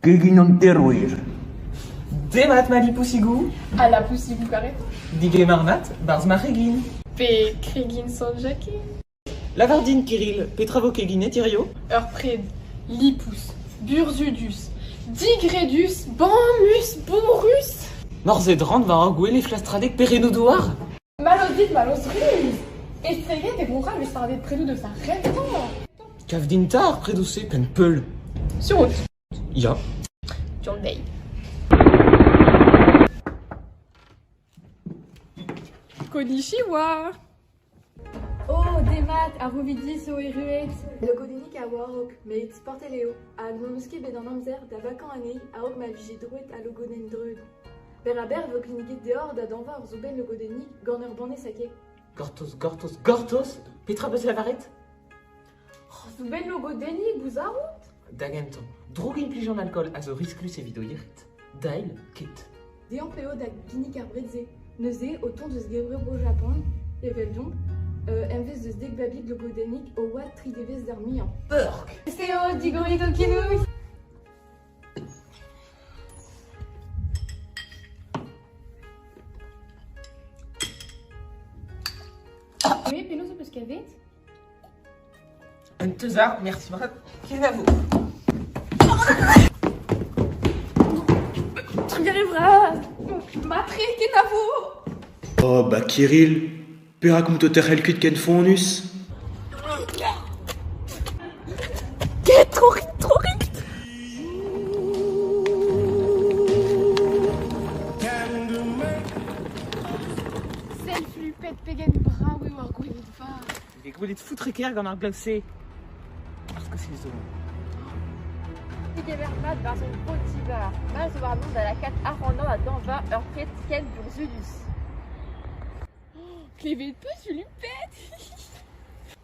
Keginon teruir. Demat mali pousigou, À la poussivou carré. dige marnat, barz maregin. Pe krigin son jacquet. Lavardine Kirill, Petravo Kegine Tirio. Heurpred. Lipus. Burzudus. Digredus. Bamus. Bourus. Morzedrand va arguer les flastradek perenodouar. Malodite malosruse. Estrayé des bourras lui parlait de prélude de sa reine. Kavdintar, predoucé pen peul. Sur route. Ya. John Day. Konnichiwa. Oh, des maths, à Rovidis, au Eruet. Le Godénic à Warok, mais porte Léo. À Gnomoski, ben dans Namzer, d'Avacan Année, à Ok, ma vigée Druet, à Logonen Drud. Beraber, vos cliniques dehors, d'Adanva, Orzuben, le Godénic, Gorner Borné, Sake. Gortos, Petrabus Lavaret. Orzuben, le Godénic, Bouzarou. Dagenton, drogin plijon alcool a zo risklus e vidoiret. Dail, ket. Déon PO da Guinic à Bredze. Neuze, au ton de Sgebreu au Japon, et Veldon. MVS de Sdek Babik, le Godénic, au Watt Trideves d'Armian. Burk. C'est Digorito Kinou. Oui, Pélo, c'est parce qu'elle vite. Un teuzard, merci Marat. Kenavo. Tu y arriveras. Matré, Kenavo. Oh bah Kirill, pe raconte terrel ken fonus. Trop vite. Celle flupette pegen bras, oui, ou arguit va. Des goulet de foutre kerg en glacé. Parce que c'est zo. Tigevermat var son potivar. Mal zo war nom da la kat arrondant à Danva, Heurpred, Ken, Burzudus. Clévé de peu, tu lui pètes.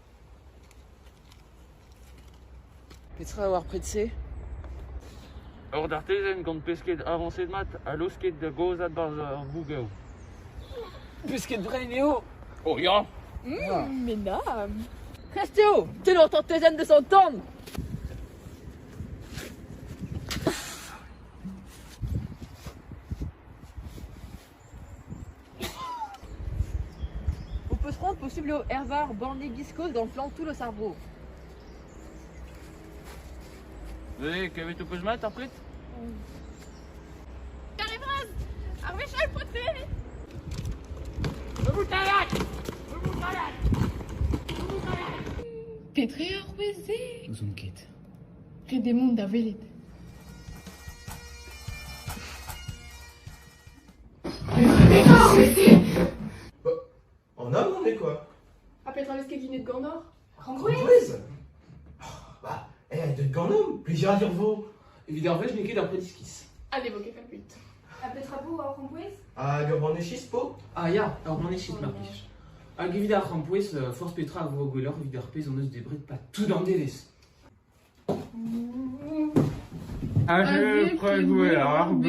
Petra avoir près de C. Hors d'artesen gant pesket avancé de mat a losket de gozat bar bougao. Pesket Brenéo. Oh ya. Mesdames. Prestéo, t'es longtemps tezen de s'entendre. On peut se rendre possible au Hervar, Borné, Giscos dans le flanc tout le Sarbo. Venez, qu'avez tout peu de mat après? Arvéchal poté. Pétré arwezé. Nous on ket. Près des mondes d'Avelit. En homme, on est quoi? Après traverser Kékiné de Gandor. Quiz. Bah, de Gandom, plaisir à dire vos. Évidemment, je n'ai qu'un après disquis. Allez, vos faire pute. Après Trabo, à Rompouez. Ah, Gabon Chispo. Ah ya, alors mon échite marquis. A gevida rampouez, force Petra a vo gwellor vid ar pez on eus debret pas tout dans deves. Ah, je prends jouer à l'arbre.